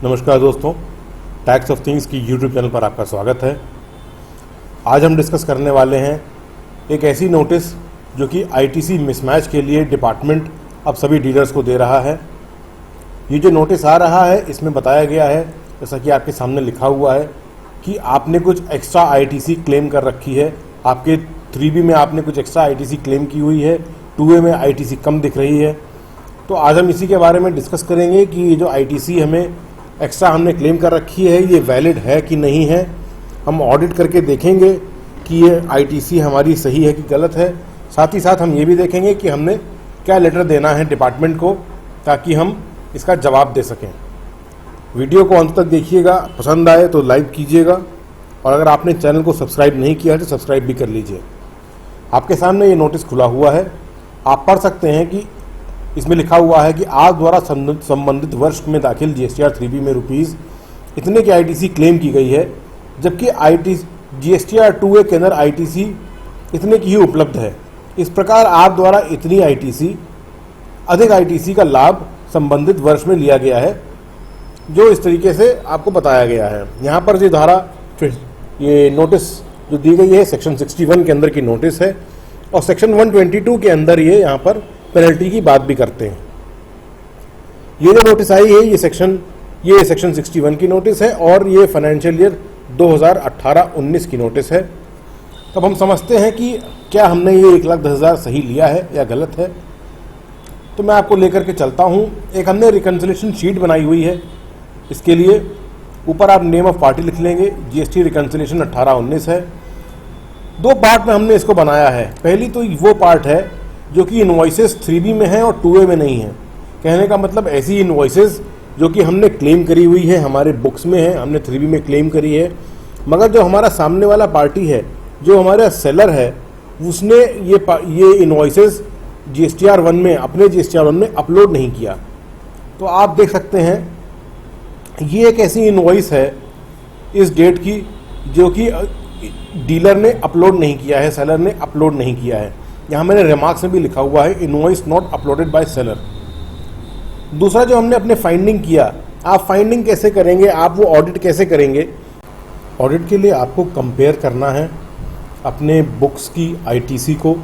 नमस्कार दोस्तों, tax of things की यूट्यूब चैनल पर आपका स्वागत है। आज हम डिस्कस करने वाले हैं एक ऐसी नोटिस जो कि आईटीसी मिसमैच के लिए डिपार्टमेंट अब सभी डीलर्स को दे रहा है। ये जो नोटिस आ रहा है इसमें बताया गया है, जैसा कि आपके सामने लिखा हुआ है, कि आपने कुछ एक्स्ट्रा आईटीसी क्लेम कर रखी है। आपके 3B में आपने कुछ एक्स्ट्रा आईटीसी क्लेम की हुई है, 2A में आईटीसी कम दिख रही है। तो आज हम इसी के बारे में डिस्कस करेंगे कि ये जो आईटीसी हमें एक्स्ट्रा हमने क्लेम कर रखी है ये वैलिड है कि नहीं है। हम ऑडिट करके देखेंगे कि ये आईटीसी हमारी सही है कि गलत है। साथ ही साथ हम ये भी देखेंगे कि हमने क्या लेटर देना है डिपार्टमेंट को, ताकि हम इसका जवाब दे सकें। वीडियो को अंत तक देखिएगा, पसंद आए तो लाइक कीजिएगा, और अगर आपने चैनल को सब्सक्राइब नहीं किया है तो सब्सक्राइब भी कर लीजिए। आपके सामने ये नोटिस खुला हुआ है, आप पढ़ सकते हैं कि इसमें लिखा हुआ है कि आप द्वारा संबंधित वर्ष में दाखिल जीएसटीआर 3B में रुपीज़ इतने की आईटीसी क्लेम की गई है, जबकि जीएसटीआर 2A के अंदर आईटीसी इतने की ही उपलब्ध है। इस प्रकार आप द्वारा इतनी आईटीसी अधिक आईटीसी का लाभ संबंधित वर्ष में लिया गया है, जो इस तरीके से आपको बताया गया है। यहाँ पर जो धारा ये नोटिस जो दी गई है सेक्शन 61 के अंदर की नोटिस है, और सेक्शन 122 के अंदर ये यहाँ पर पेनल्टी की बात भी करते हैं। ये जो नोटिस आई है ये सेक्शन 61 की नोटिस है, और ये फाइनेंशियल ईयर 2018-19 की नोटिस है। तब हम समझते हैं कि क्या हमने ये 1,10,000 सही लिया है या गलत है। तो मैं आपको लेकर के चलता हूँ। एक हमने रिकन्सिलेशन शीट बनाई हुई है। इसके लिए ऊपर आप नेम ऑफ पार्टी लिख लेंगे। जीएसटी रिकन्सिलेशन 18-19 है। दो पार्ट में हमने इसको बनाया है। पहली तो वो पार्ट है जो कि इनवॉइसेस 3B में है और 2A में नहीं है। कहने का मतलब ऐसी इनवॉइसेस जो कि हमने क्लेम करी हुई है, हमारे बुक्स में है, हमने 3B में क्लेम करी है, मगर जो हमारा सामने वाला पार्टी है, जो हमारा सेलर है, उसने ये इनवॉइसेस जीएसटीआर 1 में अपने जीएसटीआर 1 में अपलोड नहीं किया। तो आप देख सकते हैं ये एक ऐसी इनवॉइस है इस डेट की जो कि डीलर ने अपलोड नहीं किया है, सेलर ने अपलोड नहीं किया है। यहाँ मैंने रिमार्क्स में भी लिखा हुआ है invoice not uploaded by seller. दूसरा जो हमने अपने फाइंडिंग किया, आप फाइंडिंग कैसे करेंगे, आप वो ऑडिट कैसे करेंगे। ऑडिट के लिए आपको कंपेयर करना है अपने बुक्स की आईटीसी को।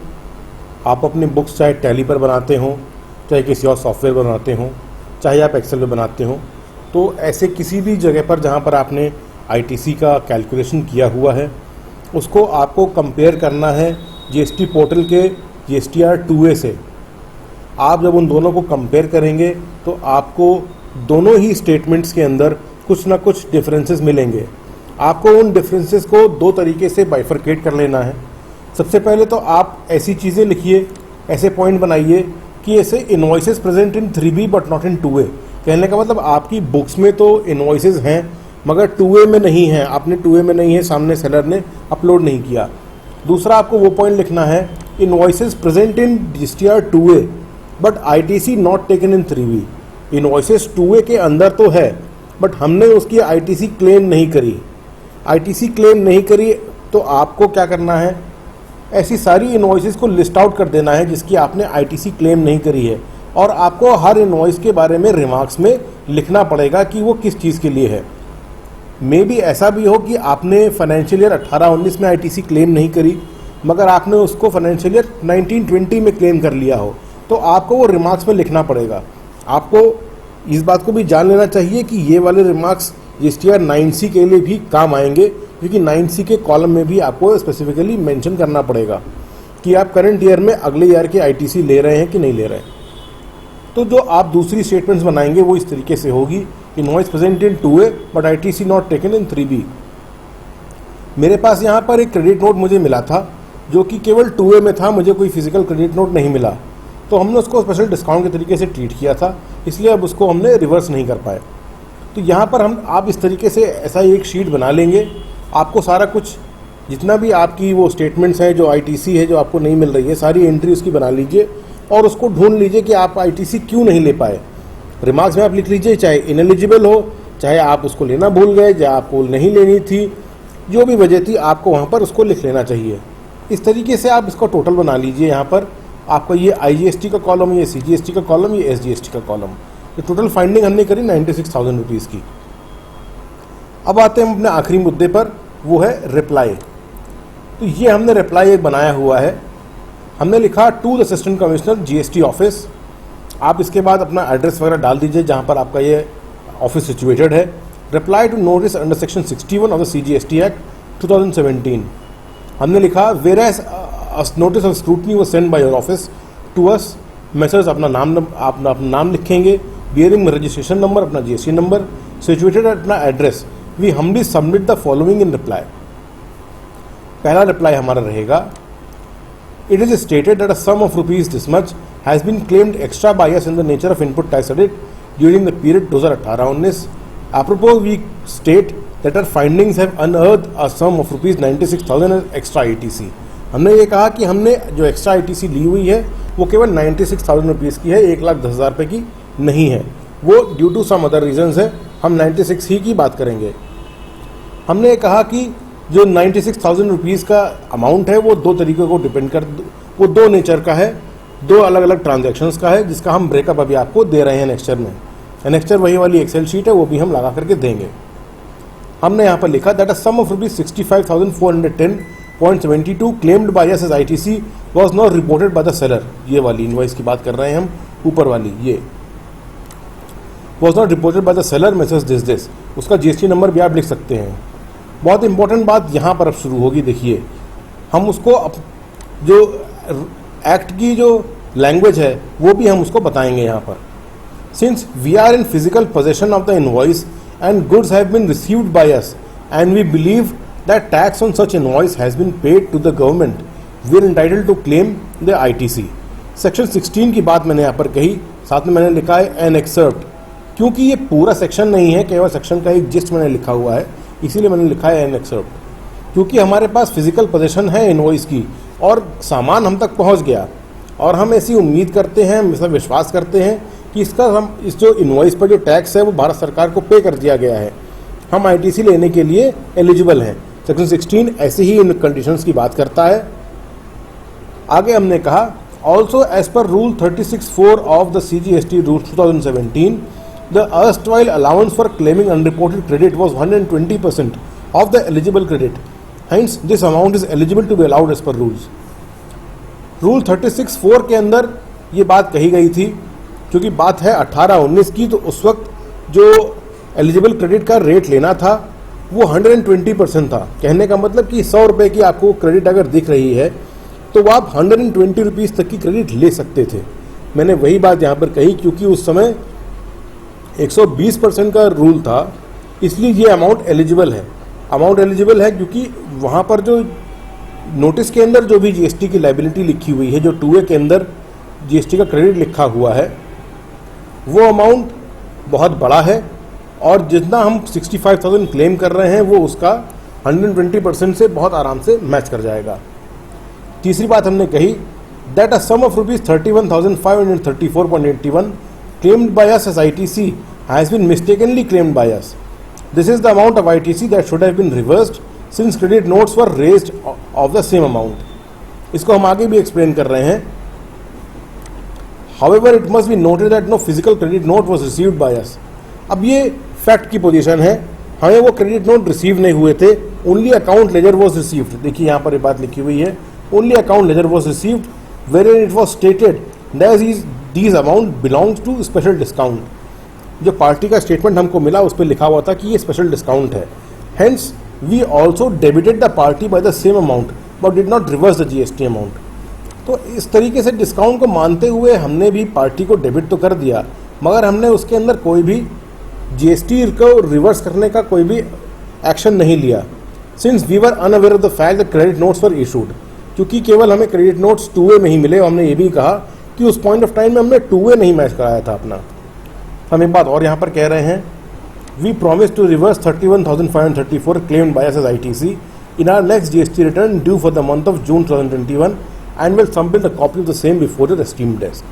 आप अपने बुक्स चाहे टैली पर बनाते हो, चाहे किसी और सॉफ्टवेयर बनाते हो, चाहे आप एक्सेल में बनाते हो, तो ऐसे किसी भी जगह पर जहाँ पर आपने आईटीसी का कैलकुलेशन किया हुआ है उसको आपको कंपेयर करना है जीएसटी पोर्टल के जीएसटीआर 2A से। आप जब उन दोनों को कंपेयर करेंगे तो आपको दोनों ही स्टेटमेंट्स के अंदर कुछ ना कुछ डिफरेंसेस मिलेंगे। आपको उन डिफरेंसेस को दो तरीके से बाइफरकेट कर लेना है। सबसे पहले तो आप ऐसी चीज़ें लिखिए, ऐसे पॉइंट बनाइए कि ऐसे invoices present in 3B but not in 2A। कहने का मतलब आपकी बुक्स में तो इनवॉइसेस हैं मगर 2A में नहीं है, आपने 2A में नहीं है, सामने सेलर ने अपलोड नहीं किया। दूसरा आपको वो पॉइंट लिखना है invoices present in GSTR 2A but ITC not taken in 3B। Invoices 2A के अंदर तो है बट हमने उसकी आईटीसी क्लेम नहीं करी। आईटीसी क्लेम नहीं करी तो आपको क्या करना है, ऐसी सारी इनवॉइसेस को लिस्ट आउट कर देना है जिसकी आपने आईटीसी क्लेम नहीं करी है, और आपको हर इनवॉइस के बारे में रिमार्क्स में लिखना पड़ेगा कि वो किस चीज़ के लिए है। मे भी ऐसा भी हो कि आपने फाइनेंशियल ईयर 18-19 में आईटीसी क्लेम नहीं करी मगर आपने उसको फाइनेंशियल ईयर 19-20 में क्लेम कर लिया हो, तो आपको वो रिमार्क्स में लिखना पड़ेगा। आपको इस बात को भी जान लेना चाहिए कि ये वाले रिमार्क्स जीएसटीआर 9C के लिए भी काम आएंगे, क्योंकि 9C के कॉलम में भी आपको स्पेसिफिकली मेंशन करना पड़ेगा कि आप करंट ईयर में अगले ईयर के आईटीसी ले रहे हैं कि नहीं ले रहे हैं। तो जो आप दूसरी स्टेटमेंट्स बनाएंगे वो इस तरीके से होगी, invoice present in 2A but ITC not taken in 3B। मेरे पास यहाँ पर एक क्रेडिट नोट मुझे मिला था जो कि केवल 2A में था, मुझे कोई फिजिकल क्रेडिट नोट नहीं मिला, तो हमने उसको स्पेशल डिस्काउंट के तरीके से ट्रीट किया था, इसलिए अब उसको हमने रिवर्स नहीं कर पाए। तो यहाँ पर आप इस तरीके से ऐसा ही एक शीट बना लेंगे। आपको सारा कुछ जितना भी आपकी वो स्टेटमेंट्स हैं जो आईटीसी है जो आपको नहीं मिल रही है, सारी एंट्री उसकी बना लीजिए और उसको ढूंढ लीजिए कि आप आईटीसी क्यों नहीं ले पाए। रिमार्क्स में आप लिख लीजिए, चाहे इनएलिजिबल हो, चाहे आप उसको लेना भूल गए, चाहे आपको नहीं लेनी थी, जो भी वजह थी आपको वहाँ पर उसको लिख लेना चाहिए। इस तरीके से आप इसका टोटल बना लीजिए। यहाँ पर आपका ये आईजीएसटी का कॉलम, ये सीजीएसटी का कॉलम, ये एसजीएसटी का कॉलम, ये टोटल फाइंडिंग हमने करी 96,000 रुपीज़ की। अब आते हैं हम अपने आखिरी मुद्दे पर, वो है रिप्लाई। तो ये हमने रिप्लाई एक बनाया हुआ है, हमने लिखा to the assistant commissioner GST office. आप इसके बाद अपना एड्रेस वगैरह डाल दीजिए जहाँ पर आपका ये ऑफिस सिचुएटेड है। Reply to notice under section 61 of the CGST act 2017। हमने लिखा whereas notice of scrutiny was send by your office to us message, अपना नाम लिखेंगे, बियरिंग रजिस्ट्रेशन नंबर, अपना GST नंबर, सिचुएटेड अपना address. We humbly submit the following in reply. पहला reply हमारा रहेगा, it is stated that a sum of rupees this much has been claimed extra by us in the nature of input tax credit during the period 2018-19। Apropos, we state that our findings have unearthed a sum of rupees 96,000 as extra ITC। हमने ये कहा कि हमने जो extra ITC ली हुई है वो केवल 96,000 रुपीज़ की है, 1,10,000 रुपये की नहीं है। वो due to some other reasons है, हम 96 ही की बात करेंगे। हमने ये कहा कि जो 96,000 रुपीज़ का अमाउंट है वो दो तरीक़ों को डिपेंड कर, वो दो नेचर का है, दो अलग अलग ट्रांजेक्शन्स का है, जिसका हम ब्रेकअप अभी आपको दे रहे हैं नेक्स्चर में। नेक्स्चर वही वाली एक्सेल शीट है, वो भी हम लगा करके देंगे। हमने यहाँ पर लिखा that a sum of rupees 65,410.72 claimed by us as ITC was not reported by the seller. ये वाली इनवॉइस की बात कर रहे हैं हम, ऊपर वाली ये was not reported by the seller message this. उसका GST नंबर भी आप लिख सकते हैं। बहुत इंपॉर्टेंट बात यहाँ पर अब शुरू होगी, देखिए हम उसको जो एक्ट की जो लैंग्वेज है वो भी हम उसको बताएंगे यहाँ पर। Since we are in physical possession of the invoice and goods have been received by us and we believe that tax on such invoice has been paid to the government, we are entitled to claim the ITC। Section 16 की बात मैंने यहाँ पर कही, साथ में मैंने लिखा है एन एक्सेप्ट, क्योंकि ये पूरा सेक्शन नहीं है, केवल सेक्शन का एक जिस्ट मैंने लिखा हुआ है, इसीलिए मैंने लिखा है एन एक्सेप्ट। क्योंकि हमारे पास फिजिकल पोजेशन है इनवॉइस की और सामान हम तक पहुँच गया, और हम ऐसी उम्मीद करते हैं, हम ऐसा विश्वास करते हैं कि इसका हम इस जो इनवॉइस पर जो टैक्स है वो भारत सरकार को पे कर दिया गया है, हम ITC लेने के लिए एलिजिबल हैं। सेक्शन 16 ऐसे ही इन कंडीशंस की बात करता है। आगे हमने कहा also as per rule 36(4) of the CGST rule 2017 the erstwhile allowance for claiming unreported credit was 120% of the eligible credit, hence this amount is eligible to be allowed as per rules. Rule 36(4) के अंदर ये बात कही गई थी, क्योंकि बात है 18-19 की, तो उस वक्त जो एलिजिबल क्रेडिट का रेट लेना था वो 120% था। कहने का मतलब कि 100 रुपये की आपको क्रेडिट अगर दिख रही है तो वो आप 120 रुपीज़ तक की क्रेडिट ले सकते थे। मैंने वही बात यहाँ पर कही, क्योंकि उस समय 120% का रूल था, इसलिए ये अमाउंट एलिजिबल है। अमाउंट एलिजिबल है क्योंकि वहाँ पर जो नोटिस के अंदर जो भी GST की लाइबिलिटी लिखी हुई है, जो 2A के अंदर GST का क्रेडिट लिखा हुआ है, वो अमाउंट बहुत बड़ा है, और जितना हम 65,000 क्लेम कर रहे हैं वो उसका 120% से बहुत आराम से मैच कर जाएगा। तीसरी बात हमने कही that a sum of rupees 31,534.81 claimed by us as ITC has been mistakenly claimed by us. This is the amount of ITC that should have been reversed since credit notes were raised of the same amount. इसको हम आगे भी explain कर रहे हैं। However, it must be noted that no physical credit note was received by us। अब ये fact की पोजीशन है, हमें वो क्रेडिट नोट रिसीव नहीं हुए थे, only account ledger was received. देखिए यहाँ पर ये बात लिखी हुई है, only account ledger was received where it was stated that these amount belongs to special discount. जो पार्टी का स्टेटमेंट हमको मिला उस पर लिखा हुआ था कि ये स्पेशल डिस्काउंट है। Hence we also debited the party by the same amount but did not reverse the GST amount. तो इस तरीके से डिस्काउंट को मानते हुए हमने भी पार्टी को डेबिट तो कर दिया, मगर हमने उसके अंदर कोई भी GST को रिवर्स करने का कोई भी एक्शन नहीं लिया। Since we were unaware of the fact the credit notes were issued, क्योंकि केवल हमें क्रेडिट नोट्स 2A में ही मिले, और हमने ये भी कहा कि उस पॉइंट ऑफ टाइम में हमने 2A नहीं मैच कराया था अपना। हम एक बात और यहाँ पर कह रहे हैं, we promise to reverse 31,534 claimed by us as ITC in our next GST return due for the month of June 2021 and will submit the copy of the same before the esteemed desk.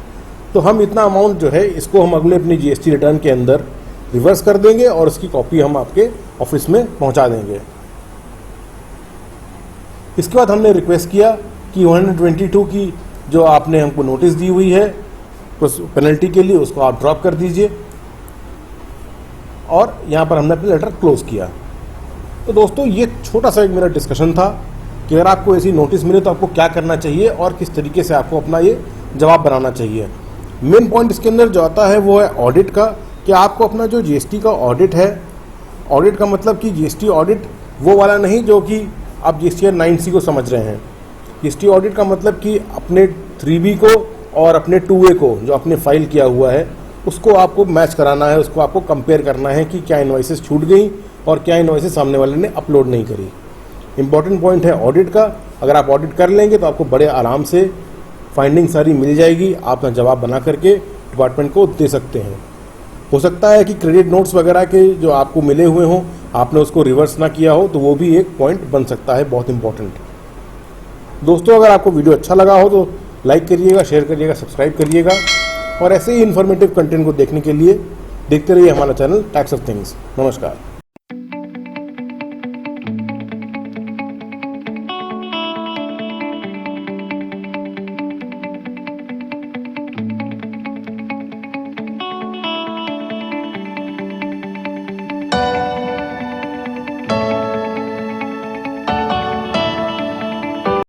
तो हम इतना amount जो है इसको हम अगले अपनी GST return के अंदर रिवर्स कर देंगे और उसकी कॉपी हम आपके ऑफिस में पहुंचा देंगे। इसके बाद हमने रिक्वेस्ट किया कि 122 की जो आपने हमको नोटिस दी हुई है उस पेनल्टी के लिए, उसको आप ड्रॉप कर दीजिए, और यहाँ पर हमने अपना लेटर क्लोज किया। तो दोस्तों ये छोटा सा एक मेरा डिस्कशन था कि अगर आपको ऐसी नोटिस मिले तो आपको क्या करना चाहिए और किस तरीके से आपको अपना ये जवाब बनाना चाहिए। मेन पॉइंट इसके अंदर जो आता है वो है ऑडिट का, कि आपको अपना जो जीएसटी का ऑडिट है, ऑडिट का मतलब कि जीएसटी ऑडिट वो वाला नहीं जो कि आप जीएसटीआर 9C को समझ रहे हैं। जीएसटी ऑडिट का मतलब कि अपने 3B को और अपने 2A को जो आपने फाइल किया हुआ है उसको आपको मैच कराना है, उसको आपको कंपेयर करना है कि क्या इनवॉइसेस छूट गई और क्या इनवॉइसेस सामने वाले ने अपलोड नहीं करी। इंपॉर्टेंट पॉइंट है ऑडिट का। अगर आप ऑडिट कर लेंगे तो आपको बड़े आराम से फाइंडिंग सारी मिल जाएगी, आप अपना जवाब बना करके डिपार्टमेंट को दे सकते हैं। हो सकता है कि क्रेडिट नोट्स वगैरह के जो आपको मिले हुए हों आपने उसको रिवर्स ना किया हो, तो वो भी एक पॉइंट बन सकता है, बहुत इंपॉर्टेंट। दोस्तों अगर आपको वीडियो अच्छा लगा हो तो लाइक करिएगा, शेयर करिएगा, सब्सक्राइब करिएगा और ऐसे ही इन्फॉर्मेटिव कंटेंट को देखने के लिए देखते रहिए हमारा चैनल टैक्स ऑफ थिंग्स। नमस्कार।